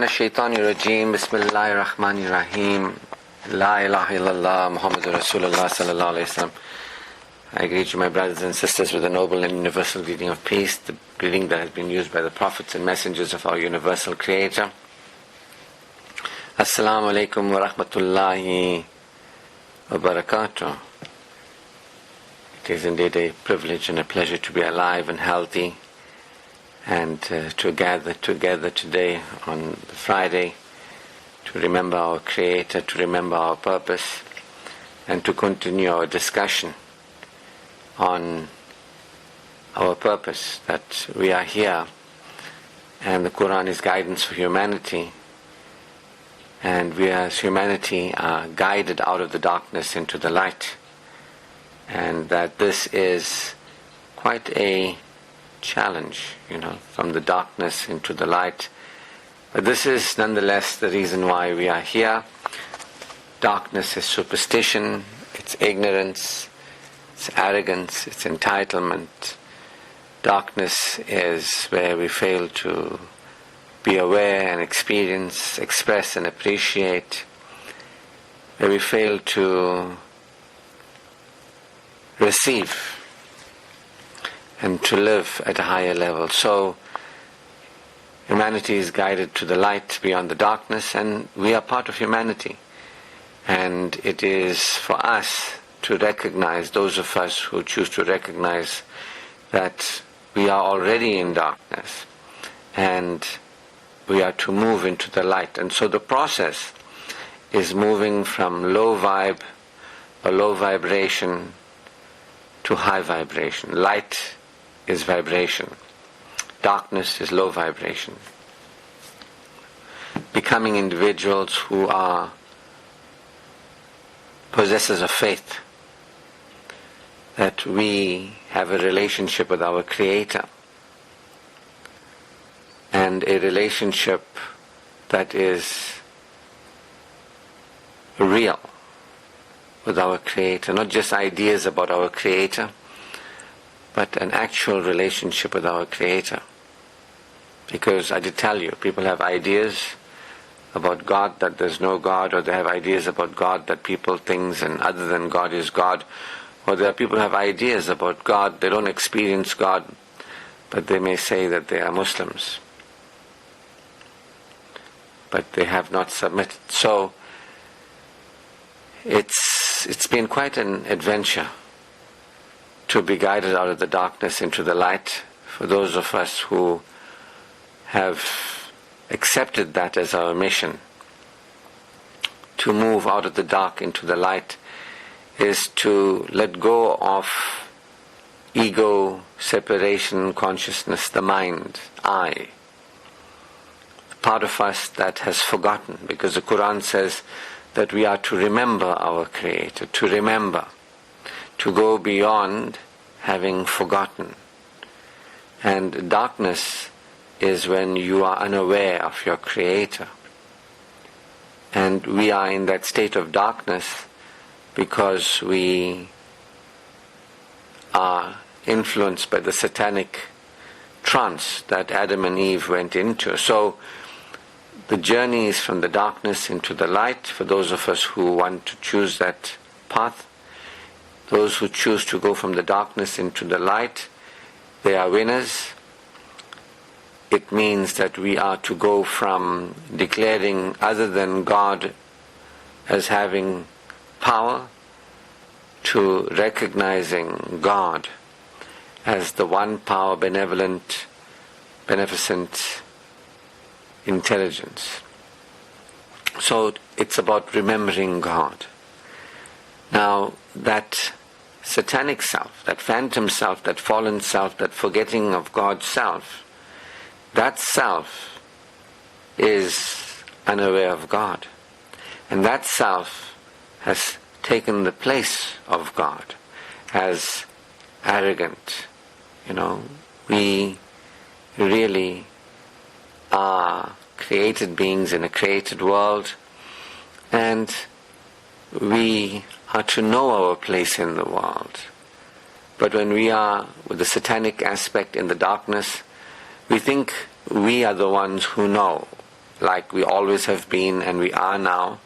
من الشيطان الرجيم بسم الله الرحمن الرحيم لا إله إلا الله محمد رسول الله صلى الله عليه وسلم. I greet you, my brothers and sisters, with the noble and universal greeting of peace, the greeting that has been used by the prophets and messengers of our universal creator. Assalamu alaikum wa rahmatullahi wa barakatuh. It is indeed a privilege and a pleasure to be alive and healthy, and to gather together today on the Friday to remember our Creator, to remember our purpose, and to continue our discussion on our purpose, that we are here and the Quran is guidance for humanity, and we as humanity are guided out of the darkness into the light, and that this is quite a challenge, from the darkness into the light. But this is nonetheless the reason why we are here. Darkness is superstition, it's ignorance, it's arrogance, it's entitlement. Darkness is where we fail to be aware and experience, express and appreciate, where we fail to receive and to live at a higher level. So humanity is guided to the light beyond the darkness, and we are part of humanity. And it is for us to recognize, those of us who choose to recognize, that we are already in darkness and we are to move into the light. And so the process is moving from low vibe or low vibration to high vibration. Light is vibration. Darkness is low vibration. Becoming individuals who are possessors of faith, that we have a relationship with our Creator, and a relationship that is real with our Creator, not just ideas about our Creator, but an actual relationship with our Creator. Because I did tell you, people have ideas about God, that there's no God, or they have ideas about God that people, things, and other than God is God. Or there are people who have ideas about God, they don't experience God, but they may say that they are Muslims. But they have not submitted. So it's been quite an adventure to be guided out of the darkness into the light. For those of us who have accepted that as our mission, to move out of the dark into the light is to let go of ego, separation, consciousness, the mind, I. The part of us that has forgotten, because the Quran says that we are to remember our Creator, to remember, to go beyond having forgotten. And darkness is when you are unaware of your Creator. And we are in that state of darkness because we are influenced by the satanic trance that Adam and Eve went into. So the journey is from the darkness into the light for those of us who want to choose that path. Those who choose to go from the darkness into the light, they are winners. It means that we are to go from declaring other than God as having power to recognizing God as the one power, benevolent, beneficent intelligence. So it's about remembering God. Now that satanic self, that phantom self, that fallen self, that forgetting of God's self, that self is unaware of God. And that self has taken the place of God as arrogant. We really are created beings in a created world, and we are to know our place in the world. But when we are with the satanic aspect in the darkness, we think we are the ones who know, like we always have been and we are now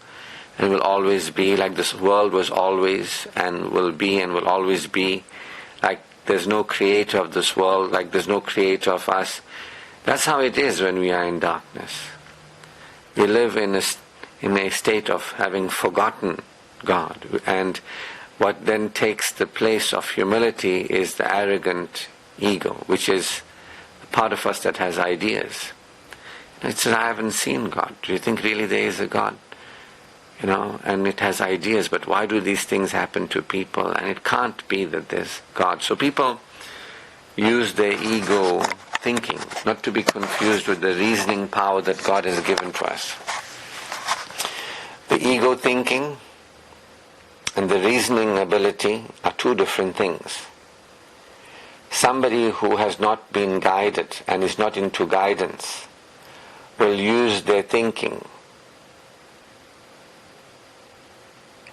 and will always be, like this world was always and will be and will always be, like there's no creator of this world, like there's no creator of us. That's how it is when we are in darkness. We live in a state of having forgotten God, and what then takes the place of humility is the arrogant ego, which is the part of us that has ideas. It says, I haven't seen God. Do you think really there is a God? And it has ideas, but why do these things happen to people? And it can't be that there's God. So people use their ego thinking, not to be confused with the reasoning power that God has given to us. The ego thinking and the reasoning ability are two different things. Somebody who has not been guided and is not into guidance will use their thinking,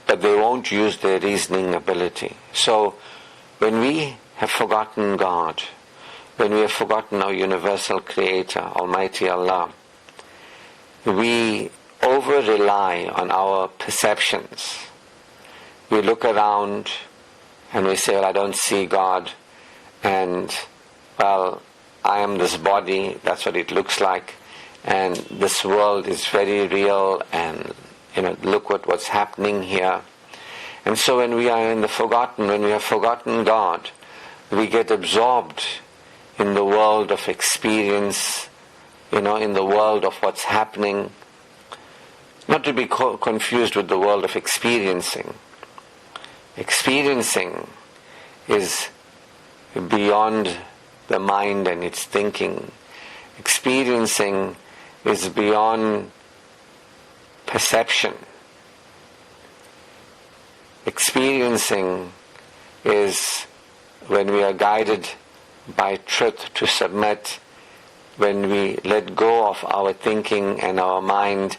but they won't use their reasoning ability. So when we have forgotten God, when we have forgotten our universal creator, Almighty Allah, we over-rely on our perceptions. We look around and we say, well, I don't see God, and well, I am this body, that's what it looks like, and this world is very real, and look what's happening here. And so when we have forgotten God, we get absorbed in the world of experience, in the world of what's happening. Not to be confused with the world of experiencing. Experiencing is beyond the mind and its thinking. Experiencing is beyond perception. Experiencing is when we are guided by truth to submit, when we let go of our thinking and our mind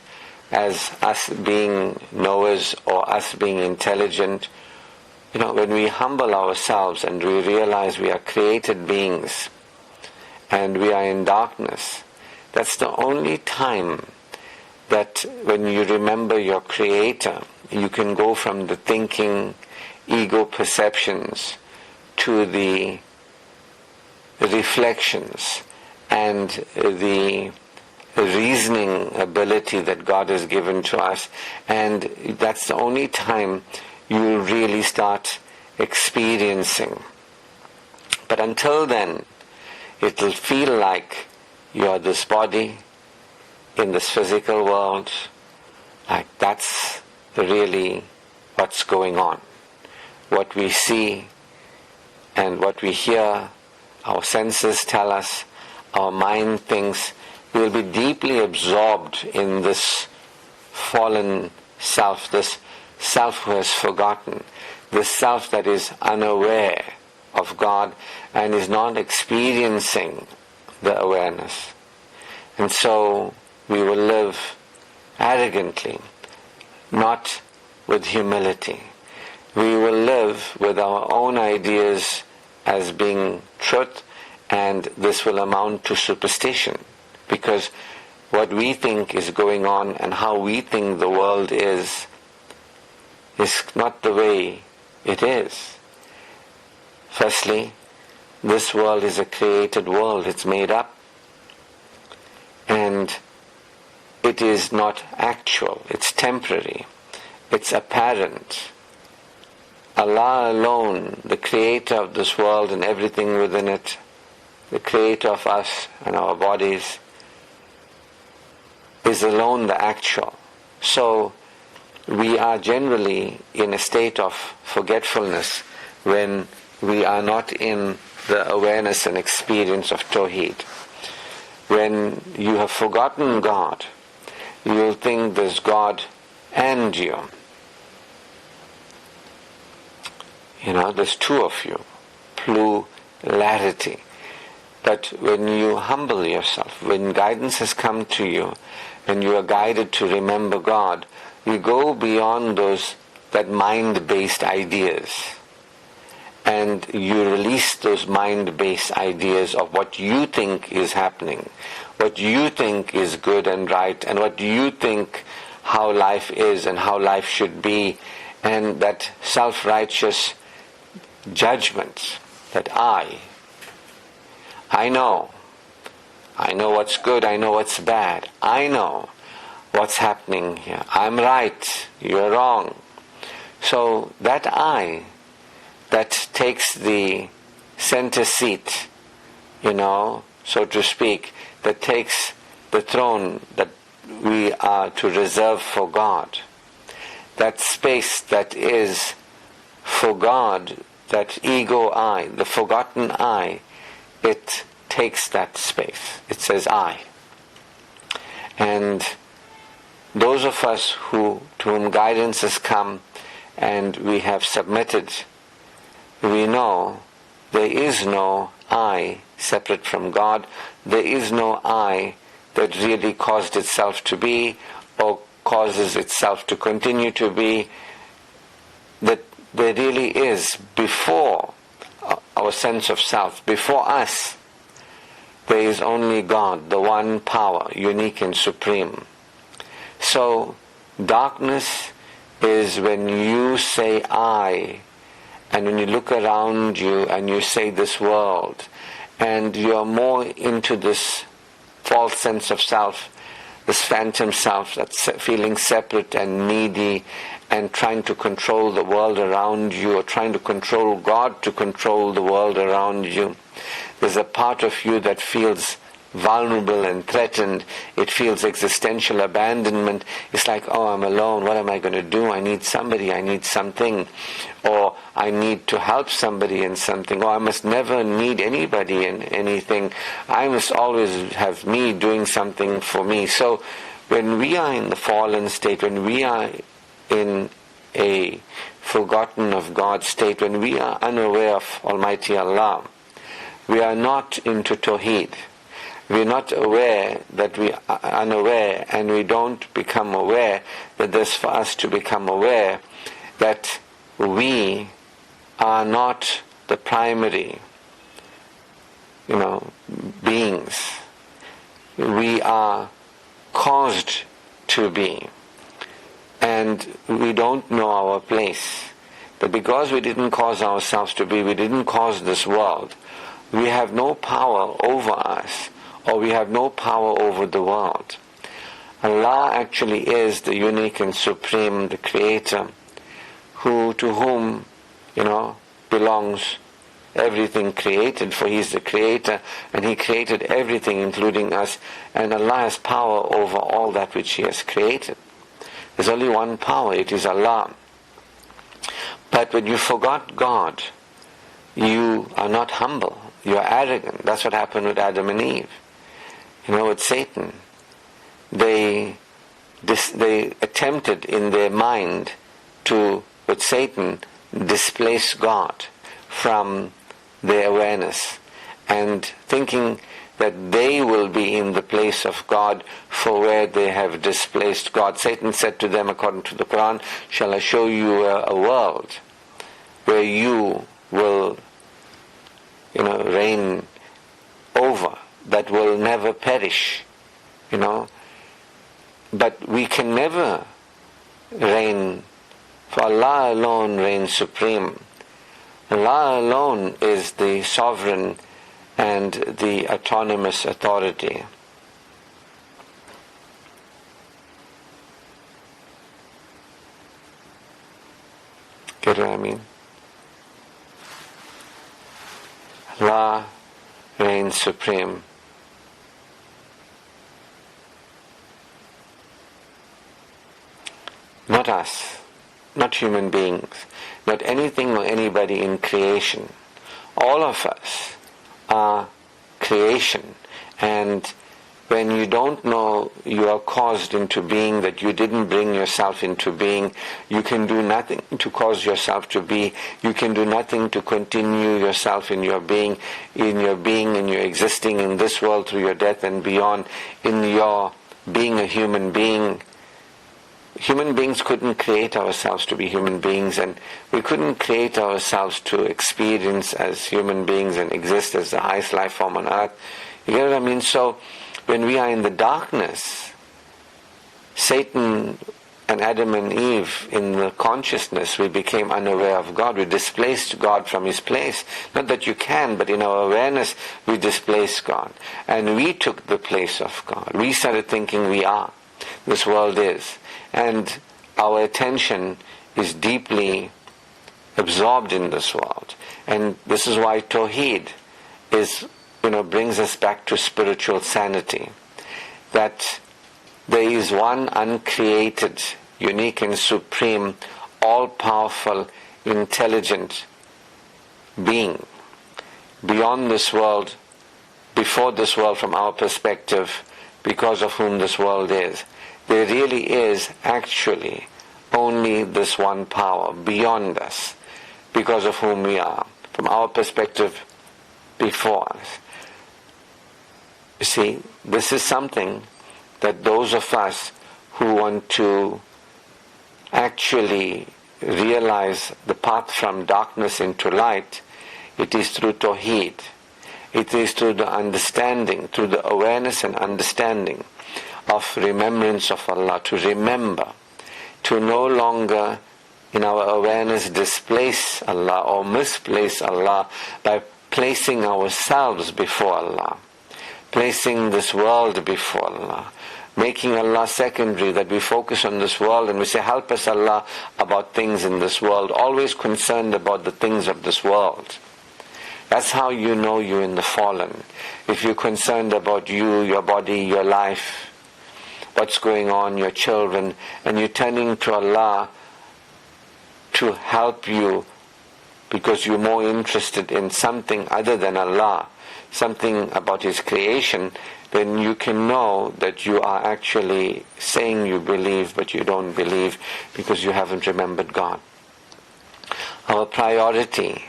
as us being knowers or us being intelligent. When we humble ourselves and we realize we are created beings and we are in darkness, that's the only time that when you remember your creator, you can go from the thinking, ego perceptions to the reflections and the reasoning ability that God has given to us, and that's the only time you will really start experiencing. But until then, it will feel like you are this body in this physical world, like that's really what's going on. What we see and what we hear, our senses tell us, our mind thinks, we will be deeply absorbed in this fallen self, this self who has forgotten, this self that is unaware of God and is not experiencing the awareness. And so we will live arrogantly, not with humility. We will live with our own ideas as being truth, and this will amount to superstition, because what we think is going on and how we think the world is not the way it is. Firstly, this world is a created world, it's made up, and it is not actual, it's temporary, it's apparent. Allah alone, the creator of this world and everything within it, the creator of us and our bodies, is alone the actual. So we are generally in a state of forgetfulness when we are not in the awareness and experience of Tawheed. When you have forgotten God, you will think there's God and you. There's two of you, plurality. But when you humble yourself, when guidance has come to you, and you are guided to remember God, you go beyond that mind-based ideas, and you release those mind-based ideas of what you think is happening, what you think is good and right, and what you think how life is and how life should be, and that self-righteous judgment that I know what's good, I know what's bad, I know what's happening here, I'm right, you're wrong. So that I that takes the center seat, so to speak, that takes the throne that we are to reserve for God, that space that is for God, that ego I, the forgotten I, it takes that space. It says I. And those of us to whom guidance has come and we have submitted, we know there is no I separate from God. There is no I that really caused itself to be or causes itself to continue to be. That there really is, before our sense of self, before us, there is only God, the one power, unique and supreme. So darkness is when you say I, and when you look around you and you say this world, and you're more into this false sense of self, this phantom self that's feeling separate and needy and trying to control the world around you, or trying to control God to control the world around you. There's a part of you that feels vulnerable and threatened. It feels existential abandonment. It's like, oh, I'm alone. What am I going to do? I need somebody. I need something. Or I need to help somebody in something. Or I must never need anybody in anything. I must always have me doing something for me. So when we are in the fallen state, when we are in a forgotten of God state, when we are unaware of Almighty Allah, we are not into Tawheed. We're not aware that we are unaware, and we don't become aware that there's for us to become aware that we are not the primary, beings. We are caused to be, and we don't know our place. But because we didn't cause ourselves to be, we didn't cause this world, we have no power over us, or we have no power over the world. Allah actually is the unique and supreme, the creator, to whom, belongs everything created, for He is the creator, and He created everything, including us, and Allah has power over all that which He has created. There's only one power, it is Allah. But when you forgot God, you are not humble, you are arrogant. That's what happened with Adam and Eve. With Satan, they attempted in their mind to, with Satan, displace God from their awareness, and thinking that they will be in the place of God for where they have displaced God. Satan said to them, according to the Quran, shall I show you a world where you will reign over, that will never perish, But we can never reign, for Allah alone reigns supreme. Allah alone is the sovereign and the autonomous authority. Get what I mean? Allah reigns supreme. Not us, not human beings, not anything or anybody in creation. All of us are creation, and when you don't know you are caused into being, that you didn't bring yourself into being, you can do nothing to cause yourself to be, you can do nothing to continue yourself in your being, in your existing in this world through your death and beyond, in your being a human being. Human beings couldn't create ourselves to be human beings, and we couldn't create ourselves to experience as human beings and exist as the highest life form on earth. You get what I mean? So when we are in the darkness, Satan and Adam and Eve, in the consciousness, we became unaware of God. We displaced God from His place. Not that you can, but in our awareness, we displaced God. And we took the place of God. We started thinking we are. This world is. And our attention is deeply absorbed in this world. And this is why Tawheed is, brings us back to spiritual sanity. That there is one uncreated, unique and supreme, all-powerful, intelligent being beyond this world, before this world from our perspective, because of whom this world is. There really is actually only this one power beyond us, because of whom we are, from our perspective, before us. You see, this is something that those of us who want to actually realize the path from darkness into light, it is through Tawheed. It is through the understanding, through the awareness and understanding of remembrance of Allah, to remember, to no longer in our awareness displace Allah or misplace Allah by placing ourselves before Allah, placing this world before Allah, making Allah secondary, that we focus on this world and we say, help us Allah about things in this world, always concerned about the things of this world. That's how you know you're in the fallen. If you're concerned about you, your body, your life, what's going on, your children, and you're turning to Allah to help you because you're more interested in something other than Allah, something about His creation, then you can know that you are actually saying you believe, but you don't believe because you haven't remembered God. Our priority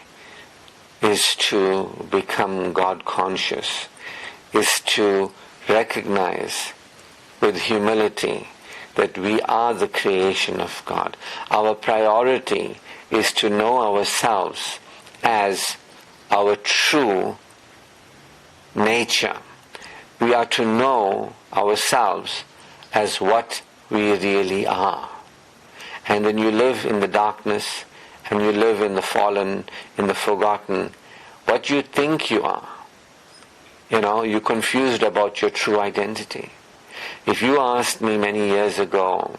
is to become God conscious, is to recognize with humility that we are the creation of God. Our priority is to know ourselves as our true nature. We are to know ourselves as what we really are. And when you live in the darkness and you live in the fallen, in the forgotten, what you think you are, you're confused about your true identity. If you asked me many years ago,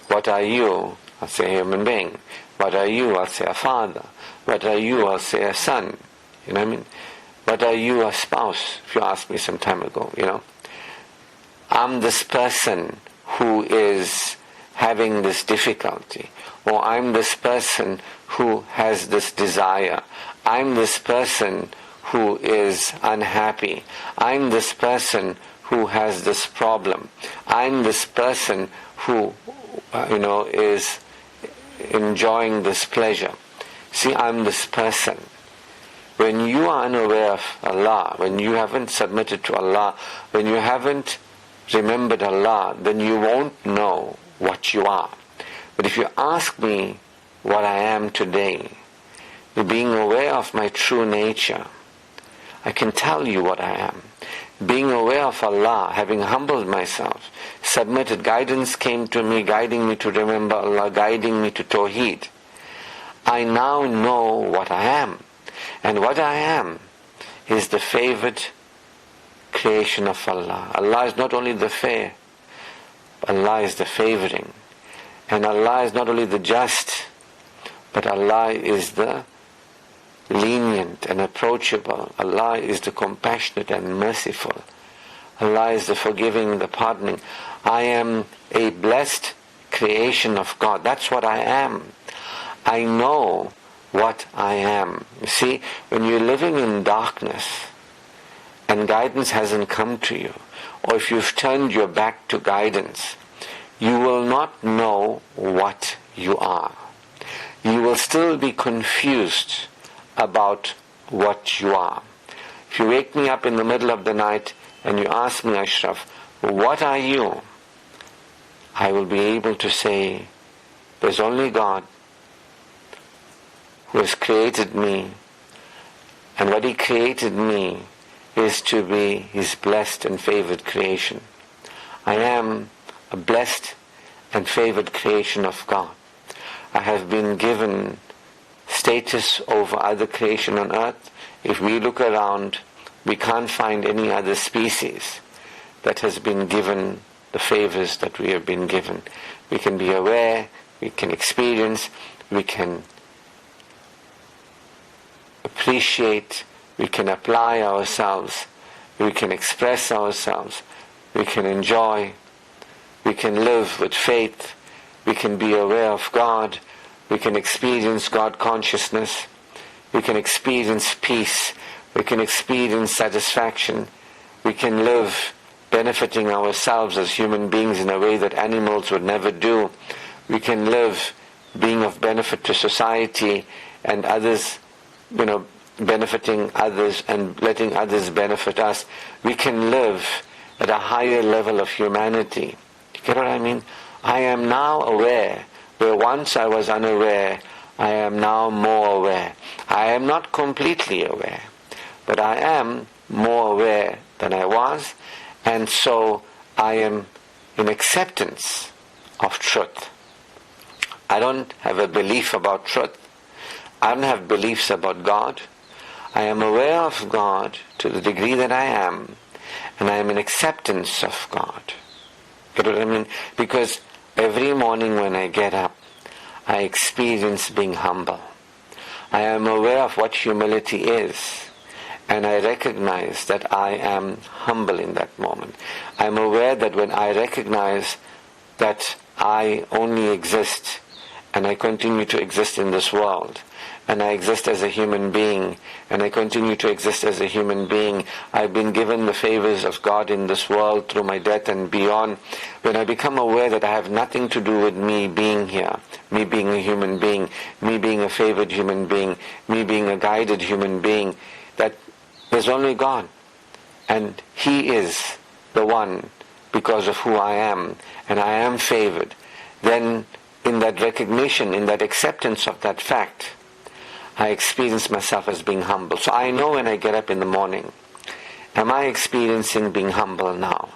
what are you? I'll say a human being. What are you? I'll say a father. What are you? I'll say a son. You know what I mean? What are you? A spouse, if you asked me some time ago, I'm this person who is having this difficulty, or I'm this person who has this desire. I'm this person who is unhappy. I'm this person who has this problem. I'm this person who, is enjoying this pleasure. See, I'm this person. When you are unaware of Allah, when you haven't submitted to Allah, when you haven't remembered Allah, then you won't know what you are. But if you ask me what I am today, being aware of my true nature, I can tell you what I am. Being aware of Allah, having humbled myself, submitted, guidance came to me, guiding me to remember Allah, guiding me to Tawheed. I now know what I am. And what I am is the favored creation of Allah. Allah is not only the fair, Allah is the favoring. And Allah is not only the just, but Allah is the lenient and approachable. Allah is the compassionate and merciful. Allah is the forgiving, the pardoning. I am a blessed creation of God. That's what I am. I know what I am. You see, when you're living in darkness and guidance hasn't come to you, or if you've turned your back to guidance, you will not know what you are. You will still be confused about what you are. If you wake me up in the middle of the night and you ask me, Ashraf, what are you? I will be able to say, there's only God who has created me, and what He created me is to be His blessed and favored creation. I am a blessed and favored creation of God. I have been given status over other creation on earth. If we look around, we can't find any other species that has been given the favors that we have been given. We can be aware, we can experience, we can appreciate, we can apply ourselves, we can express ourselves, we can enjoy, we can live with faith, we can be aware of God, we can experience God consciousness, we can experience peace, we can experience satisfaction, we can live benefiting ourselves as human beings in a way that animals would never do. We can live being of benefit to society and others, benefiting others and letting others benefit us. We can live at a higher level of humanity. You get what I mean? I am now aware, where once I was unaware, I am now more aware. I am not completely aware, but I am more aware than I was, and so I am in acceptance of truth. I don't have a belief about truth. I don't have beliefs about God. I am aware of God to the degree that I am, and I am in acceptance of God. Get what I mean? Because every morning when I get up, I experience being humble. I am aware of what humility is, and I recognize that I am humble in that moment. I am aware that when I recognize that I only exist, and I continue to exist in this world, and I exist as a human being, and I continue to exist as a human being. I've been given the favors of God in this world through my death and beyond. When I become aware that I have nothing to do with me being here, me being a human being, me being a favored human being, me being a guided human being, that there's only God. And He is the one because of who I am, and I am favored. Then in that recognition, in that acceptance of that fact, I experience myself as being humble. So I know when I get up in the morning, am I experiencing being humble now?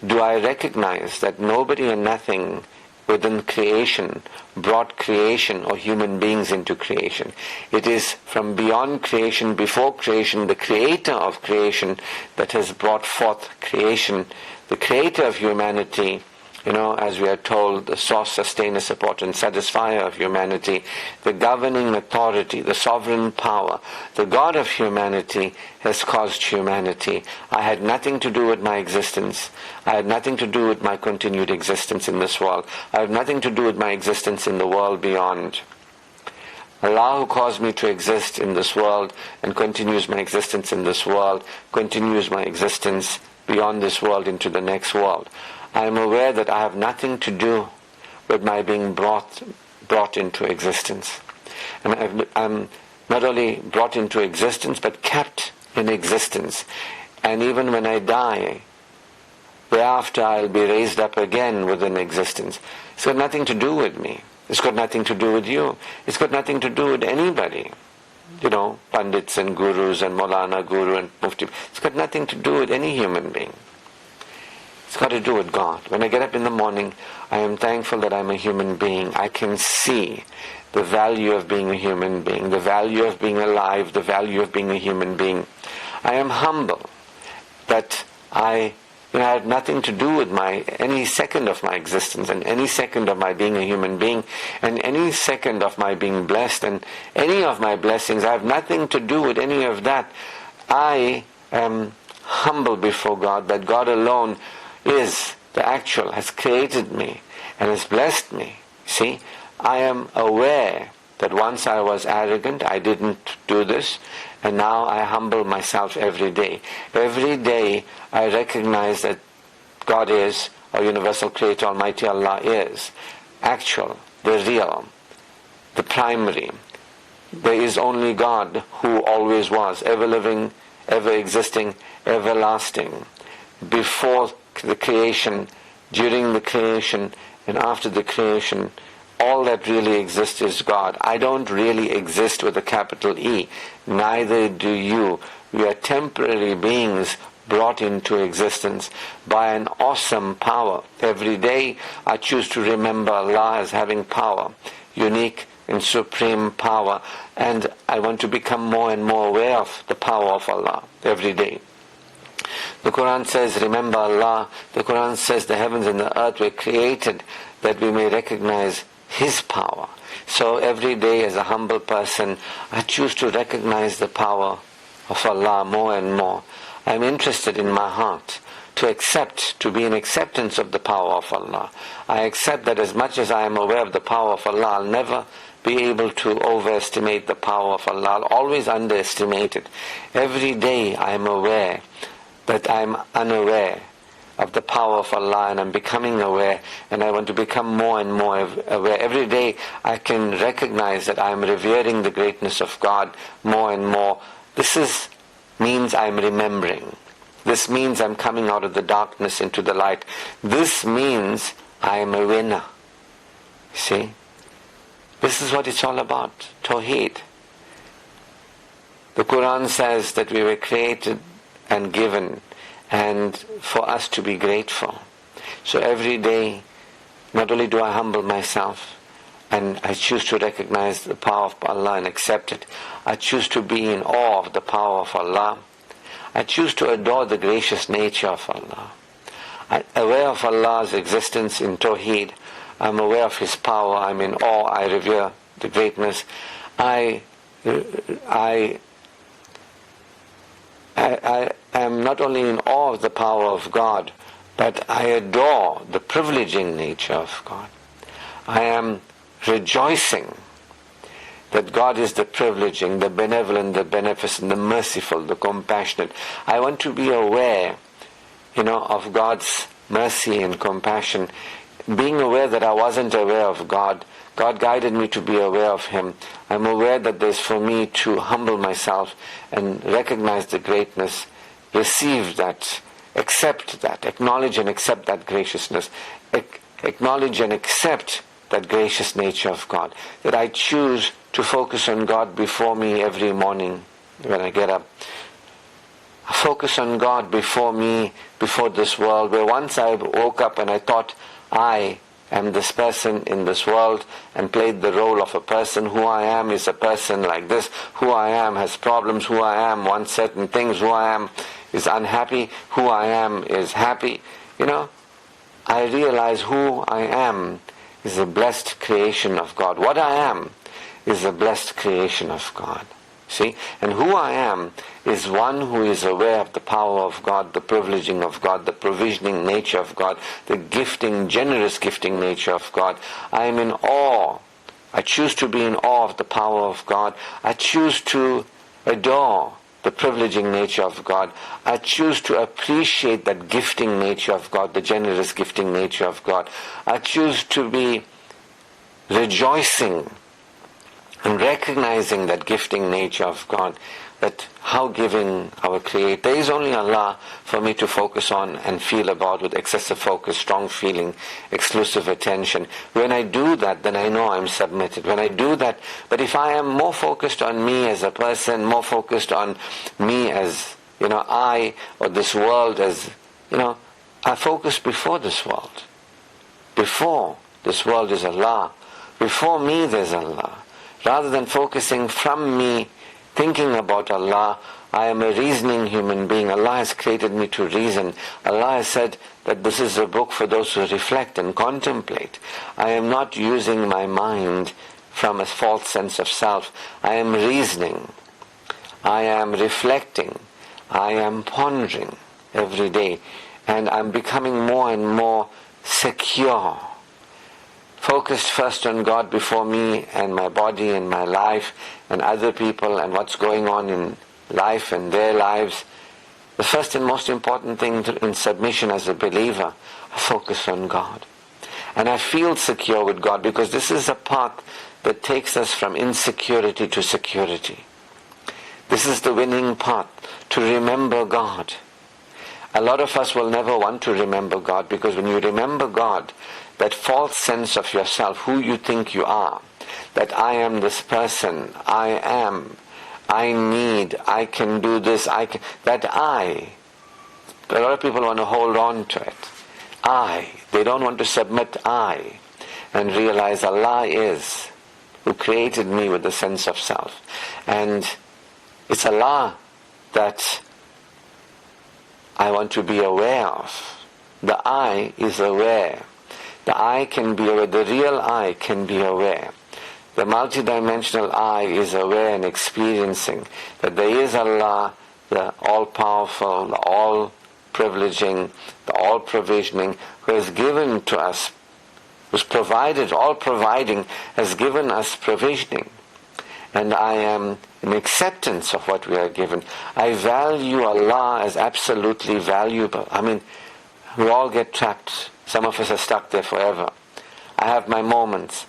Do I recognize that nobody and nothing within creation brought creation or human beings into creation? It is from beyond creation, before creation, the creator of creation that has brought forth creation. The creator of humanity, as we are told, the source, sustainer, support, and satisfier of humanity, the governing authority, the sovereign power, the God of humanity has caused humanity. I had nothing to do with my existence. I had nothing to do with my continued existence in this world. I have nothing to do with my existence in the world beyond. Allah, who caused me to exist in this world and continues my existence in this world, continues my existence beyond this world into the next world. I am aware that I have nothing to do with my being brought into existence. And I'm not only brought into existence, but kept in existence. And even when I die, thereafter I'll be raised up again within existence. It's got nothing to do with me. It's got nothing to do with you. It's got nothing to do with anybody. Pandits and gurus and Maulana Guru and Mufti. It's got nothing to do with any human being. It's got to do with God. When I get up in the morning, I am thankful that I'm a human being. I can see the value of being a human being, the value of being alive, the value of being a human being. I am humble that I had nothing to do with any second of my existence and any second of my being a human being and any second of my being blessed and any of my blessings. I have nothing to do with any of that. I am humble before God, that God alone is the actual, has created me and has blessed me. See, I am aware that once I was arrogant, I didn't do this, and now I humble myself every day. Every day I recognize that God is, or Universal Creator, Almighty Allah is, actual, the real, the primary. There is only God who always was, ever living, ever existing, everlasting. Before the creation, during the creation, and after the creation, all that really exists is God. I don't really exist with a capital E. Neither do you. We are temporary beings brought into existence by an awesome power. Every day I choose to remember Allah as having power, unique and supreme power, and I want to become more and more aware of the power of Allah every day. The Quran says, remember Allah. The Quran says the heavens and the earth were created that we may recognize His power. So every day as a humble person, I choose to recognize the power of Allah more and more. I'm interested in my heart to accept, to be in acceptance of the power of Allah. I accept that as much as I am aware of the power of Allah, I'll never be able to overestimate the power of Allah. I'll always underestimate it. Every day I am aware that I'm unaware of the power of Allah, and I'm becoming aware, and I want to become more and more aware. Every day I can recognize that I'm revering the greatness of God more and more. This means I'm remembering. This means I'm coming out of the darkness into the light. This means I am a winner. See? This is what it's all about. Tawheed. The Quran says that we were created and given, and for us to be grateful. So every day, not only do I humble myself, and I choose to recognize the power of Allah and accept it, I choose to be in awe of the power of Allah. I choose to adore the gracious nature of Allah. I'm aware of Allah's existence in Tawheed. I'm aware of His power. I'm in awe. I revere the greatness. I am not only in awe of the power of God, but I adore the privileging nature of God. I am rejoicing that God is the privileging, the benevolent, the beneficent, the merciful, the compassionate. I want to be aware, of God's mercy and compassion. Being aware that I wasn't aware of God, God guided me to be aware of Him. I'm aware that there's for me to humble myself and recognize the greatness, receive that, accept that, acknowledge and accept that graciousness, acknowledge and accept that gracious nature of God, that I choose to focus on God before me every morning when I get up. I focus on God before me, before this world, where once I woke up and I thought I am this person in this world and played the role of a person. Who I am is a person like this. Who I am has problems. Who I am wants certain things. Who I am is unhappy. Who I am is happy. I realize who I am is a blessed creation of God. What I am is a blessed creation of God. See? And who I am is one who is aware of the power of God, the privileging of God, the provisioning nature of God, the gifting, generous gifting nature of God. I am in awe. I choose to be in awe of the power of God. I choose to adore the privileging nature of God. I choose to appreciate that gifting nature of God, the generous gifting nature of God. I choose to be rejoicing and recognizing that gifting nature of God, that how giving our Creator. There is only Allah for me to focus on and feel about with excessive focus, strong feeling, exclusive attention. When I do that, then I know I'm submitted. When I do that, but if I am more focused on me as a person, more focused on me as, I or this world as, I focus before this world. Before this world is Allah. Before me there's Allah. Rather than focusing from me, thinking about Allah, I am a reasoning human being. Allah has created me to reason. Allah has said that this is a book for those who reflect and contemplate. I am not using my mind from a false sense of self. I am reasoning. I am reflecting. I am pondering every day. And I'm becoming more and more secure. Focused first on God before me and my body and my life and other people and what's going on in life and their lives. The first and most important thing in submission as a believer, I focus on God. And I feel secure with God because this is a path that takes us from insecurity to security. This is the winning path, to remember God. A lot of us will never want to remember God because when you remember God, that false sense of yourself, who you think you are, that I am this person, I need, I can do this, that I. A lot of people want to hold on to it. They don't want to submit I and realize Allah is who created me with the sense of self. And it's Allah that I want to be aware of. The I is aware. The I can be aware. The real I can be aware. The multidimensional I is aware and experiencing that there is Allah, the all-powerful, the all-privileging, the all-provisioning, who has given to us, who's provided, all-providing, has given us provisioning. And I am in acceptance of what we are given. I value Allah as absolutely valuable. I mean, we all get trapped. Some of us are stuck there forever. I have my moments.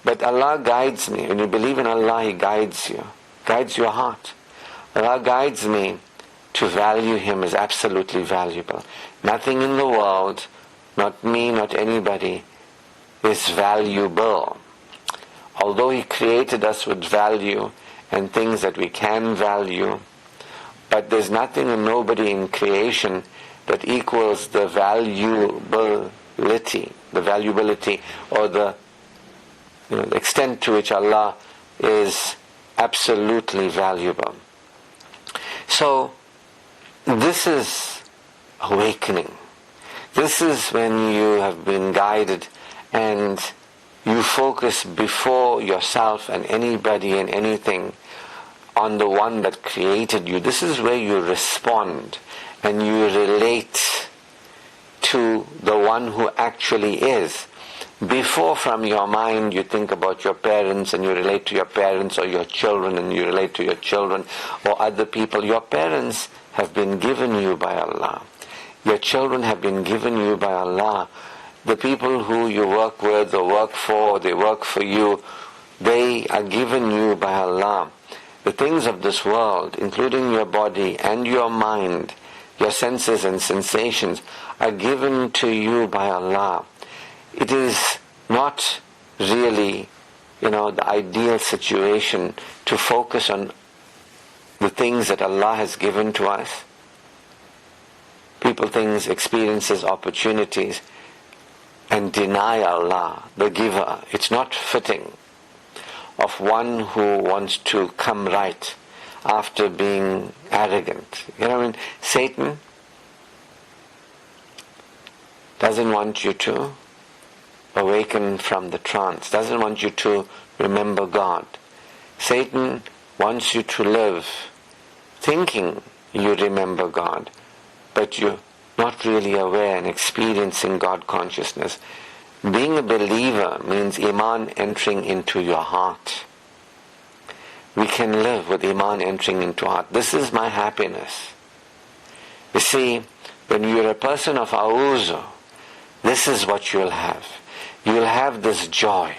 But Allah guides me. When you believe in Allah, He guides you. Guides your heart. Allah guides me to value Him as absolutely valuable. Nothing in the world, not me, not anybody, is valuable. Although He created us with value and things that we can value, but there's nothing and nobody in creation that equals the valuability or the extent to which Allah is absolutely valuable. So this is awakening. This is when you have been guided and you focus before yourself and anybody and anything on the one that created you. This is where you respond and you relate to the one who actually is. Before, from your mind, you think about your parents and you relate to your parents, or your children and you relate to your children, or other people. Your parents have been given you by Allah. Your children have been given you by Allah. The people who you work with or work for, they work for you, they are given you by Allah. The things of this world, including your body and your mind, your senses and sensations, are given to you by Allah. It is not really, the ideal situation to focus on the things that Allah has given to us. People, things, experiences, opportunities, and deny Allah, the giver. It's not fitting of one who wants to come right after being arrogant. Satan doesn't want you to awaken from the trance, doesn't want you to remember God. Satan wants you to live thinking you remember God, but you're not really aware and experiencing God consciousness. Being a believer means Iman entering into your heart. We can live with Iman entering into our heart. This is my happiness. You see, when you're a person of A'uzu, this is what you'll have. You'll have this joy.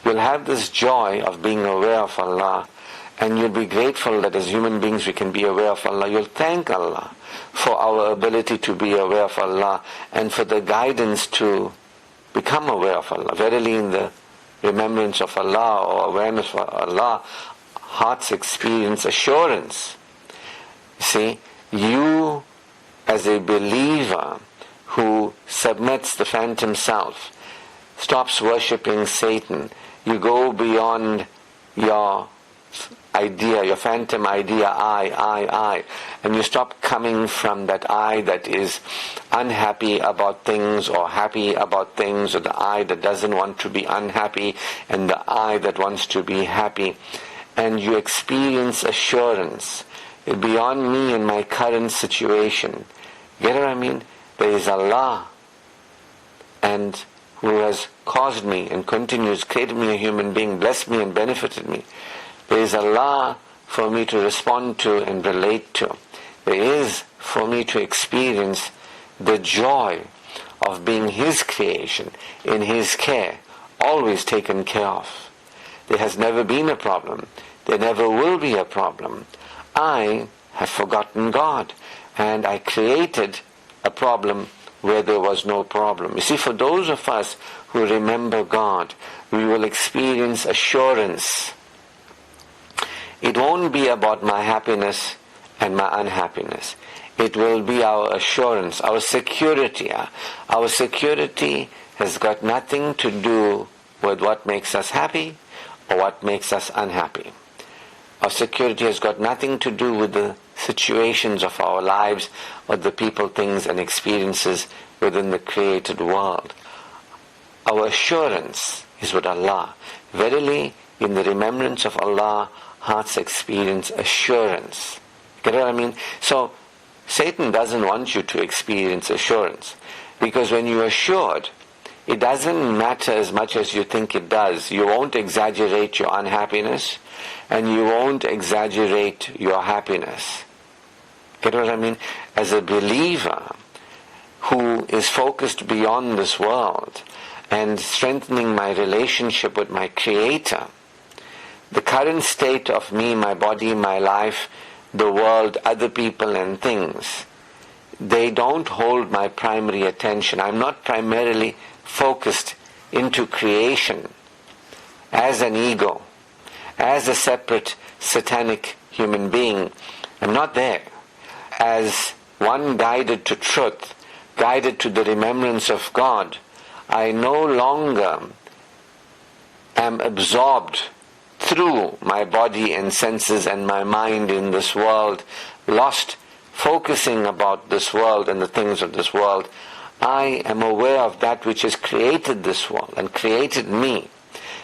You'll have this joy of being aware of Allah, and you'll be grateful that as human beings we can be aware of Allah. You'll thank Allah for our ability to be aware of Allah and for the guidance to become aware of Allah. Verily, in the remembrance of Allah or awareness of Allah, hearts experience assurance. See, you as a believer who submits the phantom self, stops worshipping Satan, you go beyond your idea, your phantom idea, I, and you stop coming from that I that is unhappy about things or happy about things, or the I that doesn't want to be unhappy and the I that wants to be happy, and you experience assurance beyond me and my current situation. Get what I mean? There is Allah, and who has caused me and continues, created me a human being, blessed me and benefited me. There is Allah for me to respond to and relate to. There is for me to experience the joy of being His creation, in His care, always taken care of. There has never been a problem. There never will be a problem. I have forgotten God, and I created a problem where there was no problem. You see, for those of us who remember God, we will experience assurance. It won't be about my happiness and my unhappiness. It will be our assurance, our security. Our security has got nothing to do with what makes us happy or what makes us unhappy. Our security has got nothing to do with the situations of our lives or the people, things and experiences within the created world. Our assurance is with Allah. Verily, in the remembrance of Allah, hearts experience assurance. Get what I mean? So, Satan doesn't want you to experience assurance, because when you're assured, it doesn't matter as much as you think it does. You won't exaggerate your unhappiness, and you won't exaggerate your happiness. Get what I mean? As a believer who is focused beyond this world and strengthening my relationship with my Creator, the current state of me, my body, my life, the world, other people and things, they don't hold my primary attention. I'm not primarily focused into creation as an ego, as a separate satanic human being. I'm not there. As one guided to truth, guided to the remembrance of God, I no longer am absorbed through my body and senses and my mind in this world, lost focusing about this world and the things of this world. I am aware of that which has created this world and created me,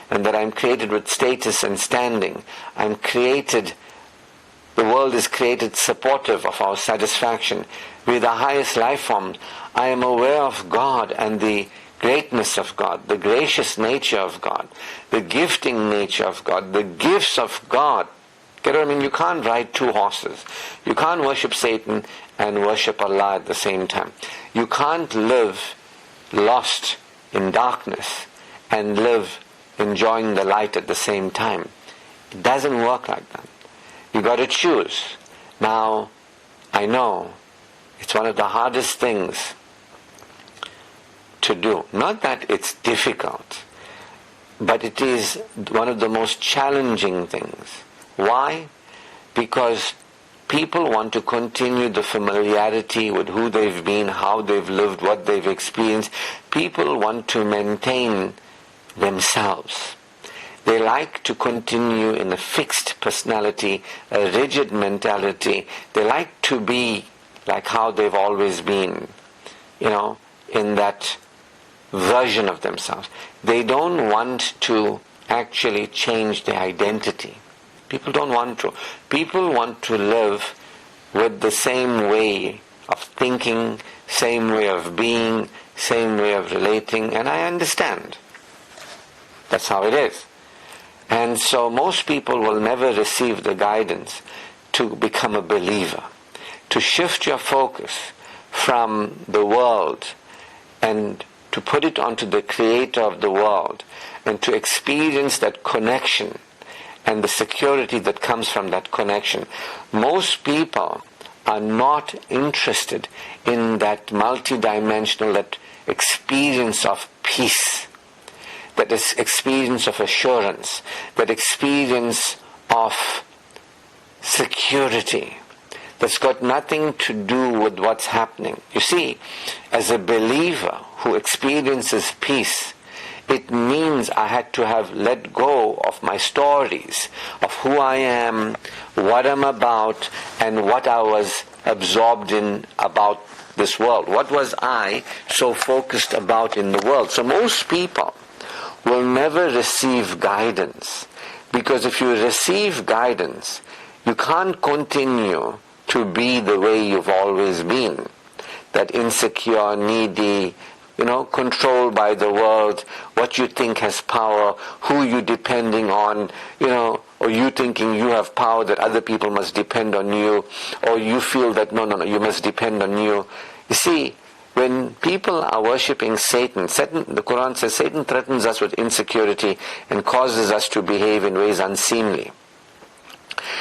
and that I'm created with status and standing. I'm created, the world is created supportive of our satisfaction. We're the highest life forms. I am aware of God and the greatness of God, the gracious nature of God, the gifting nature of God, the gifts of God. Get what I mean? You can't ride two horses. You can't worship Satan and worship Allah at the same time. You can't live lost in darkness and live enjoying the light at the same time. It doesn't work like that. You got to choose. Now, I know it's one of the hardest things to do. Not that it's difficult, but it is one of the most challenging things. Why? Because people want to continue the familiarity with who they've been, how they've lived, what they've experienced. People want to maintain themselves. They like to continue in a fixed personality, a rigid mentality. They like to be like how they've always been, in that version of themselves. They don't want to actually change their identity. People don't want to. People want to live with the same way of thinking, same way of being, same way of relating, and I understand. That's how it is. And so most people will never receive the guidance to become a believer, to shift your focus from the world and to put it onto the Creator of the world, and to experience that connection and the security that comes from that connection. Most people are not interested in that multidimensional, that experience of peace, that is experience of assurance, that experience of security, that's got nothing to do with what's happening. You see, as a believer who experiences peace, it means I had to have let go of my stories, of who I am, what I'm about, and what I was absorbed in about this world. What was I so focused about in the world? So most people will never receive guidance, because if you receive guidance, you can't continue to be the way you've always been. That insecure, needy, controlled by the world, what you think has power, who you're depending on, or you thinking you have power that other people must depend on you, or you feel that no, you must depend on you. You see, when people are worshipping Satan, the Quran says Satan threatens us with insecurity and causes us to behave in ways unseemly.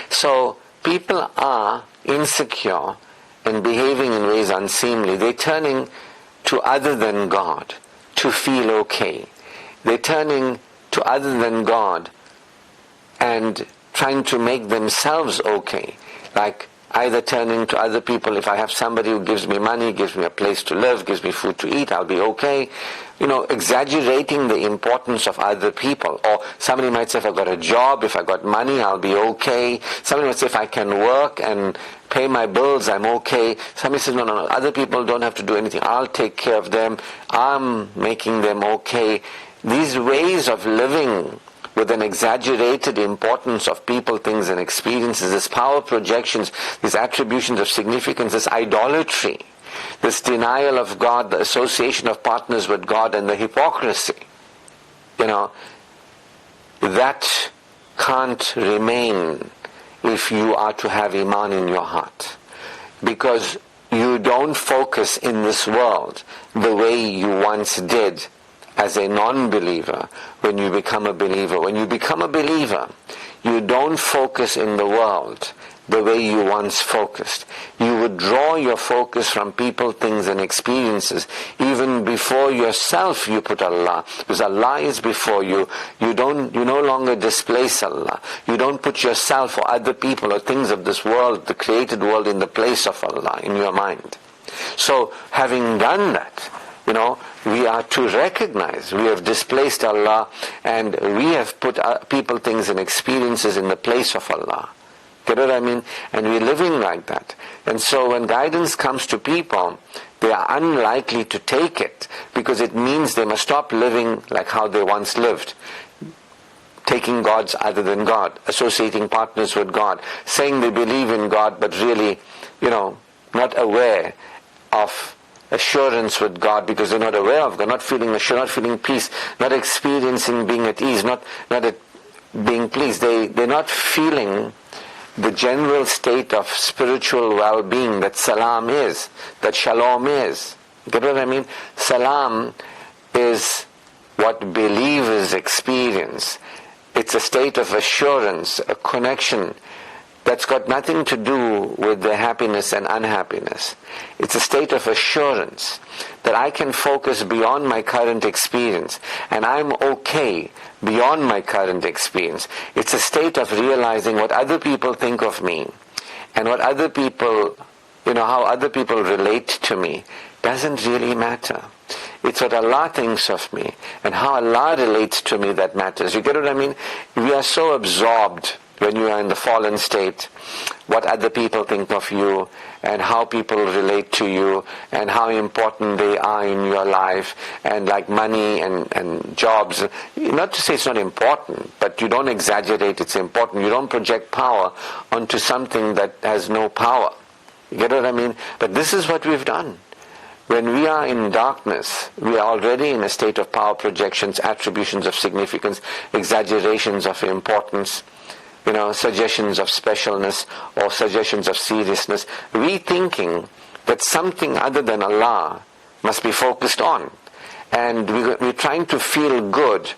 So people are insecure and behaving in ways unseemly. They're turning to other than God to feel okay. They're turning to other than God and trying to make themselves okay. Like either turning to other people. If I have somebody who gives me money, gives me a place to live, gives me food to eat, I'll be okay. Exaggerating the importance of other people. Or somebody might say, if I got a job, if I got money, I'll be okay. Somebody might say, if I can work and pay my bills, I'm okay. Somebody says, no, other people don't have to do anything. I'll take care of them. I'm making them okay. These ways of living with an exaggerated importance of people, things, and experiences, this power projections, these attributions of significance, this idolatry, this denial of God, the association of partners with God, and the hypocrisy, that can't remain if you are to have Iman in your heart. Because you don't focus in this world the way you once did as a non-believer when you become a believer. When you become a believer, you don't focus in the world the way you once focused. You would draw your focus from people, things, and experiences. Even before yourself you put Allah, because Allah is before you. You no longer displace Allah. You don't put yourself or other people or things of this world, the created world, in the place of Allah in your mind. So having done that, we are to recognize we have displaced Allah and we have put people, things, and experiences in the place of Allah. Get what I mean? And we're living like that. And so when guidance comes to people, they are unlikely to take it because it means they must stop living like how they once lived. Taking gods other than God, associating partners with God, saying they believe in God but really, not aware of assurance with God because they're not aware of God, not feeling assured, not feeling peace, not experiencing being at ease, not being pleased. They're not feeling the general state of spiritual well-being that salam is, that shalom is. Get what I mean? Salam is what believers experience. It's a state of assurance, a connection that's got nothing to do with their happiness and unhappiness. It's a state of assurance that I can focus beyond my current experience and I'm okay beyond my current experience. It's a state of realizing what other people think of me and what other people, how other people relate to me doesn't really matter. It's what Allah thinks of me and how Allah relates to me that matters. You get what I mean? We are so absorbed when you are in the fallen state, what other people think of you and how people relate to you and how important they are in your life, and like money and jobs. Not to say it's not important, but you don't exaggerate it's important. You don't project power onto something that has no power. You get what I mean? But this is what we've done. When we are in darkness, we are already in a state of power projections, attributions of significance, exaggerations of importance, suggestions of specialness or suggestions of seriousness, rethinking that something other than Allah must be focused on. And we're trying to feel good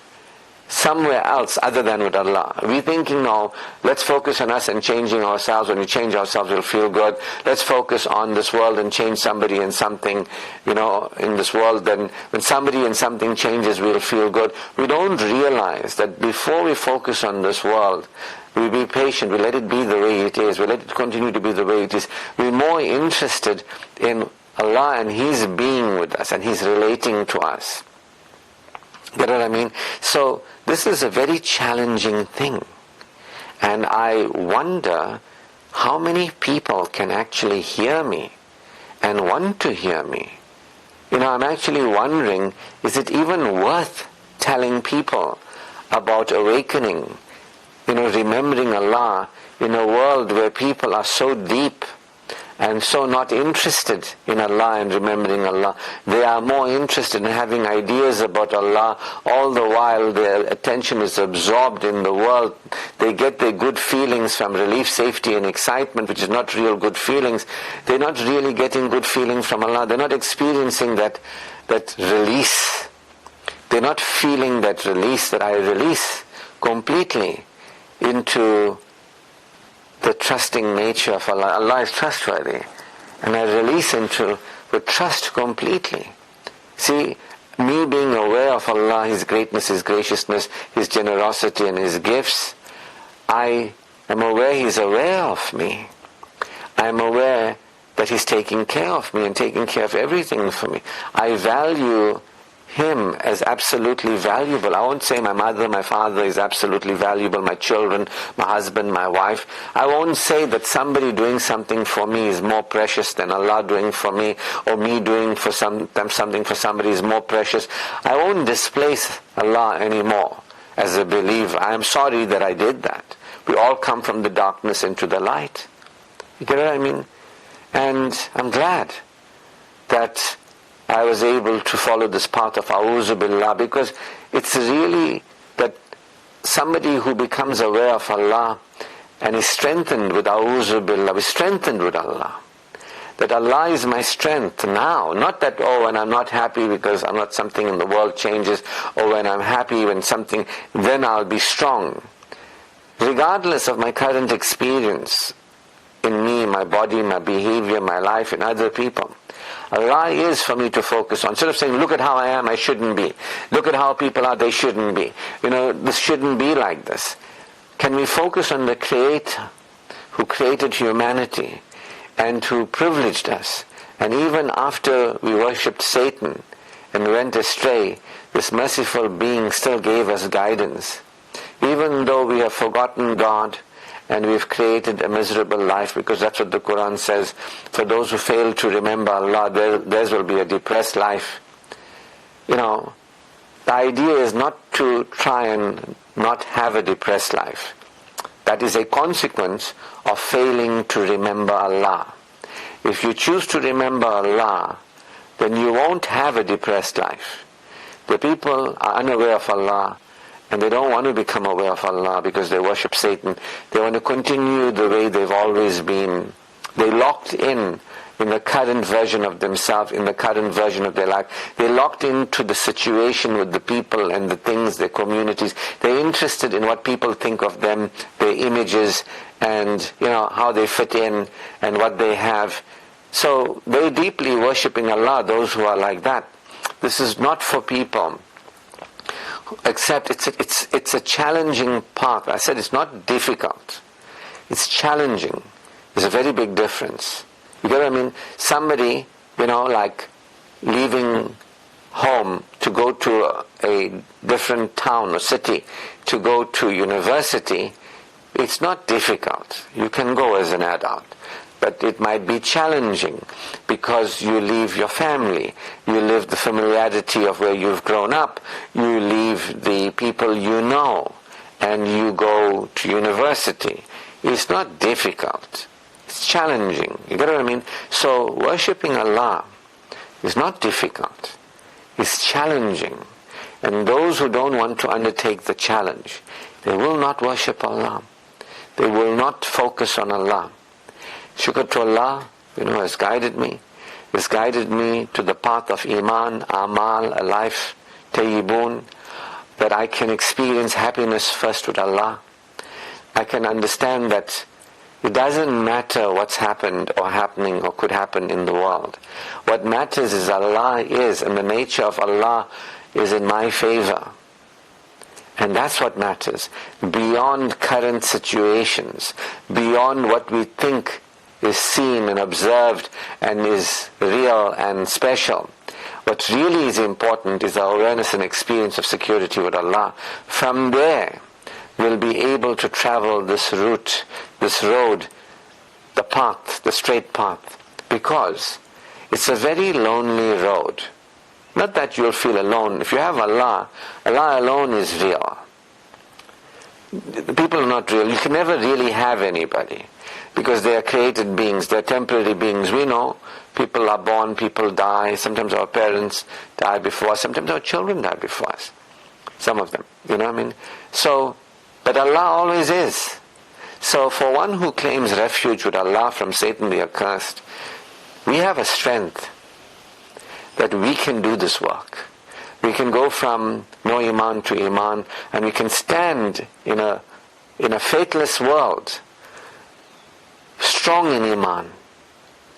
somewhere else other than with Allah. We're thinking, no, let's focus on us and changing ourselves. When we change ourselves, we'll feel good. Let's focus on this world and change somebody and something, in this world. Then when somebody and something changes, we'll feel good. We don't realize that before we focus on this world, we be patient, we let it be the way it is, we let it continue to be the way it is. We're more interested in Allah and His being with us and His relating to us. Get what I mean? So this is a very challenging thing. And I wonder how many people can actually hear me and want to hear me. I'm actually wondering, is it even worth telling people about awakening, remembering Allah in a world where people are so deep and so not interested in Allah and remembering Allah. They are more interested in having ideas about Allah. All the while their attention is absorbed in the world. They get their good feelings from relief, safety and excitement, which is not real good feelings. They're not really getting good feelings from Allah. They're not experiencing that release. They're not feeling that release, that I release completely into the trusting nature of Allah. Allah is trustworthy. And I release into with trust completely. See, me being aware of Allah, His greatness, His graciousness, His generosity and His gifts, I am aware He's aware of me. I am aware that He's taking care of me and taking care of everything for me. I value Him as absolutely valuable. I won't say my mother, my father is absolutely valuable, my children, my husband, my wife. I won't say that somebody doing something for me is more precious than Allah doing for me, or me doing for something for somebody is more precious. I won't displace Allah anymore as a believer. I am sorry that I did that. We all come from the darkness into the light. You get what I mean? And I'm glad that I was able to follow this path of A'udhu Billah, because it's really that somebody who becomes aware of Allah and is strengthened with A'udhu Billah, is strengthened with Allah. That Allah is my strength now, not that, oh, when I'm not happy because I'm not something in the world changes, or when I'm happy when something, then I'll be strong. Regardless of my current experience in me, my body, my behavior, my life, in other people, Allah is for me to focus on. Instead of saying, look at how I am, I shouldn't be. Look at how people are, they shouldn't be. This shouldn't be like this. Can we focus on the Creator who created humanity and who privileged us? And even after we worshipped Satan and went astray, this merciful being still gave us guidance. Even though we have forgotten God, and we've created a miserable life, because that's what the Quran says. For those who fail to remember Allah, theirs will be a depressed life. The idea is not to try and not have a depressed life. That is a consequence of failing to remember Allah. If you choose to remember Allah, then you won't have a depressed life. The people are unaware of Allah, and they don't want to become aware of Allah because they worship Satan. They want to continue the way they've always been. They locked in the current version of themselves, in the current version of their life. They're locked into the situation with the people and the things, their communities. They're interested in what people think of them, their images, and how they fit in and what they have. So they're deeply worshipping Allah, those who are like that. This is not for people. Except it's a challenging path. I said it's not difficult. It's challenging. There's a very big difference. You get what I mean? Somebody, like leaving home to go to a different town or city, to go to university, it's not difficult. You can go as an adult. But it might be challenging because you leave your family, you leave the familiarity of where you've grown up, you leave the people you know, and you go to university. It's not difficult. It's challenging. You get what I mean? So worshipping Allah is not difficult. It's challenging. And those who don't want to undertake the challenge, they will not worship Allah. They will not focus on Allah. Shukr to Allah, has guided me. Has guided me to the path of Iman, Amal, a life, Tayyibun, that I can experience happiness first with Allah. I can understand that it doesn't matter what's happened or happening or could happen in the world. What matters is Allah is, and the nature of Allah is in my favor. And that's what matters. Beyond current situations, beyond what we think is seen and observed and is real and special. What really is important is our awareness and experience of security with Allah. From there, we'll be able to travel this route, this road, the path, the straight path. Because it's a very lonely road. Not that you'll feel alone. If you have Allah, Allah alone is real. The people are not real. You can never really have anybody. Because they are created beings, they are temporary beings. We know people are born, people die. Sometimes our parents die before us. Sometimes our children die before us. Some of them, So, but Allah always is. So for one who claims refuge with Allah from Satan the accursed, we have a strength that we can do this work. We can go from no Iman to Iman, and we can stand in a faithless world, strong in Iman,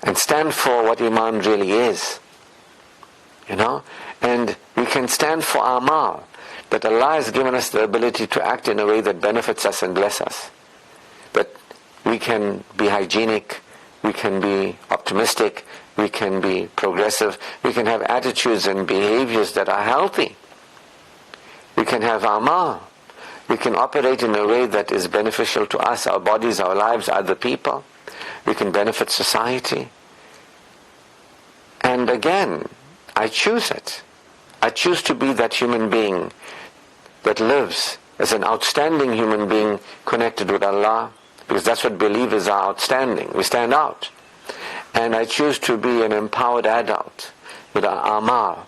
and stand for what Iman really is. and we can stand for amal, that Allah has given us the ability to act in a way that benefits us and bless us. That we can be hygienic, we can be optimistic, we can be progressive, we can have attitudes and behaviors that are healthy. We can have amal. We can operate in a way that is beneficial to us, our bodies, our lives, other people. We can benefit society. And again, I choose it. I choose to be that human being that lives as an outstanding human being connected with Allah, because that's what believers are, outstanding. We stand out. And I choose to be an empowered adult with our amal.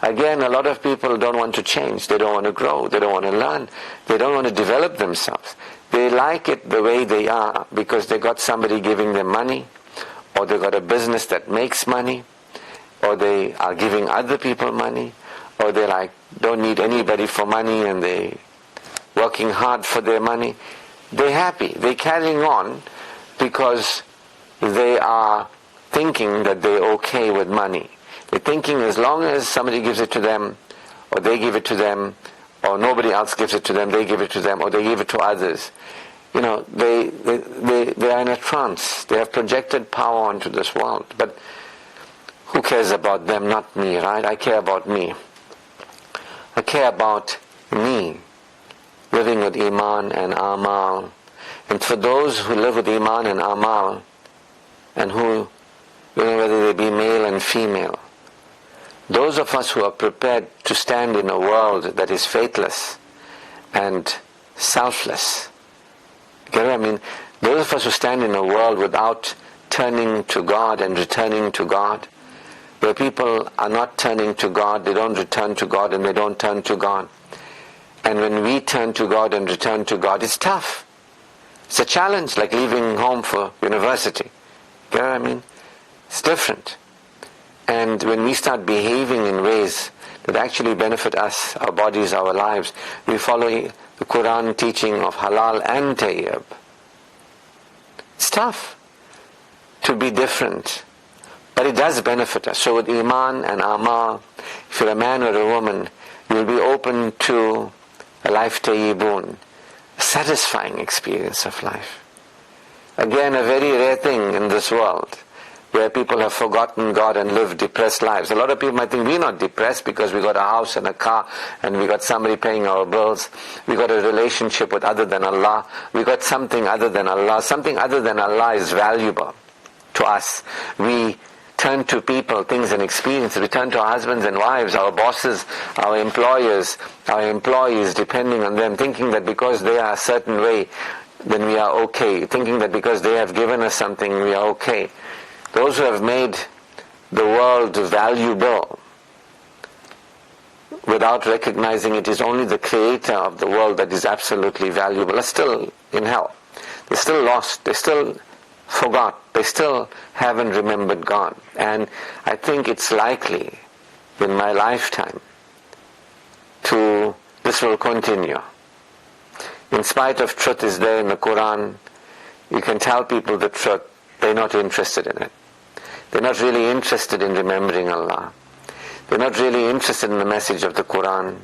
Again, a lot of people don't want to change. They don't want to grow. They don't want to learn. They don't want to develop themselves. They like it the way they are because they got somebody giving them money, or they got a business that makes money, or they are giving other people money, or they don't need anybody for money and they working hard for their money. They're happy. They're carrying on because they are thinking that they're okay with money. They're thinking as long as somebody gives it to them, or they give it to them, or nobody else gives it to them, they give it to them, or they give it to others. They are in a trance. They have projected power onto this world. But who cares about them? Not me, right? I care about me. I care about me, living with Iman and Amal. And for those who live with Iman and Amal, and who, whether they be male and female, those of us who are prepared to stand in a world that is faithless and selfless, get what I mean? Those of us who stand in a world without turning to God and returning to God, where people are not turning to God, they don't return to God, and they don't turn to God. And when we turn to God and return to God, it's tough. It's a challenge, like leaving home for university. Get what I mean? It's different. And when we start behaving in ways that actually benefit us, our bodies, our lives, we follow the Quran teaching of halal and tayyib. It's tough to be different, but it does benefit us. So with Iman and Amal, if you're a man or a woman, you'll be open to a life tayyibun, a satisfying experience of life. Again, a very rare thing in this world, where people have forgotten God and live depressed lives. A lot of people might think we're not depressed because we got a house and a car and we got somebody paying our bills. We got a relationship with other than Allah. We got something other than Allah. Something other than Allah is valuable to us. We turn to people, things and experiences. We turn to our husbands and wives, our bosses, our employers, our employees, depending on them, thinking that because they are a certain way, then we are okay. Thinking that because they have given us something, we are okay. Those who have made the world valuable without recognizing it is only the creator of the world that is absolutely valuable are still in hell. They're still lost. They still forgot. They still haven't remembered God. And I think it's likely in my lifetime this will continue. In spite of truth is there in the Quran, you can tell people the truth, they're not interested in it. They're not really interested in remembering Allah. They're not really interested in the message of the Quran.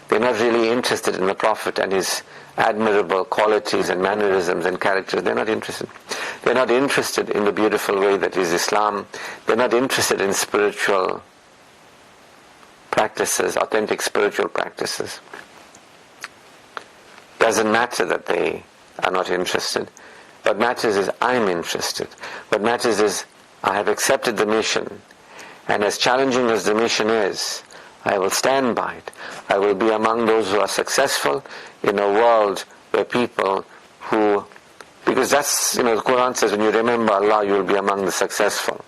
They're not really interested in the Prophet and his admirable qualities and mannerisms and characters. They're not interested. They're not interested in the beautiful way that is Islam. They're not interested in spiritual practices, authentic spiritual practices. Doesn't matter that they are not interested. What matters is I'm interested. What matters is I have accepted the mission. And as challenging as the mission is, I will stand by it. I will be among those who are successful in a world where people who, because that's, the Quran says when you remember Allah, you will be among the successful.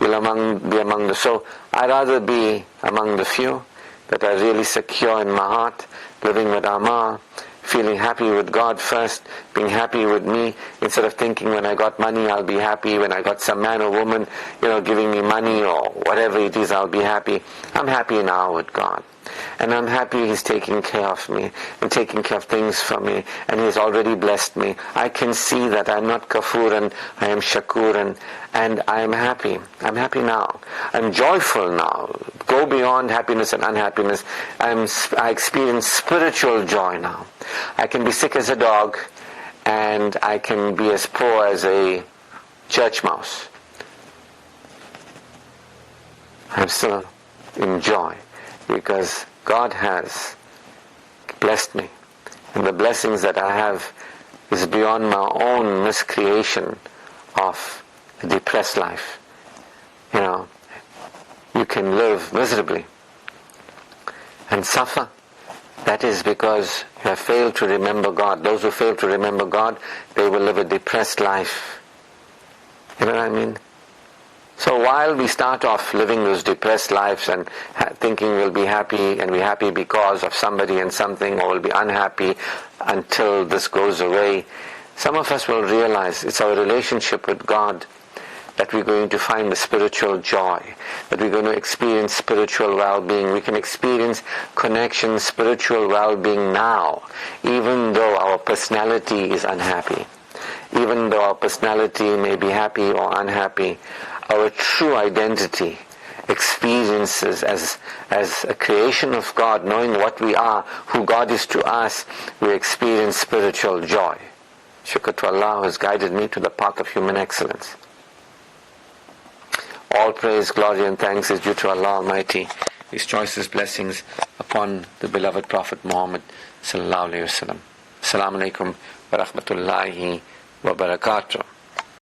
You'll be among the, so I'd rather be among the few that are really secure in my heart, living with Amal, feeling happy with God first, being happy with me, instead of thinking when I got money I'll be happy, when I got some man or woman, giving me money or whatever it is I'll be happy. I'm happy now with God. And I'm happy He's taking care of me and taking care of things for me, and He's already blessed me. I can see that I'm not kafur and I am shakur, and I am happy. I'm happy now. I'm joyful now. Go beyond happiness and unhappiness. I experience spiritual joy now. I can be sick as a dog, and I can be as poor as a church mouse. I'm still in joy because God has blessed me, and the blessings that I have is beyond my own miscreation of a depressed life. You can live miserably and suffer. That is because you have failed to remember God. Those who fail to remember God, they will live a depressed life. You know what I mean? So while we start off living those depressed lives and thinking we'll be happy, and we're happy because of somebody and something, or we'll be unhappy until this goes away, some of us will realize it's our relationship with God that we're going to find the spiritual joy, that we're going to experience spiritual well-being. We can experience connection, spiritual well-being now, even though our personality is unhappy. Even though our personality may be happy or unhappy, our true identity experiences as a creation of God, knowing what we are, who God is to us, we experience spiritual joy. Shukr to Allah who has guided me to the path of human excellence. All praise, glory and thanks is due to Allah Almighty. His choicest blessings upon the beloved Prophet Muhammad sallallahu alayhi wa sallam. Assalamu alaikum wa rahmatullahi wa barakatuh.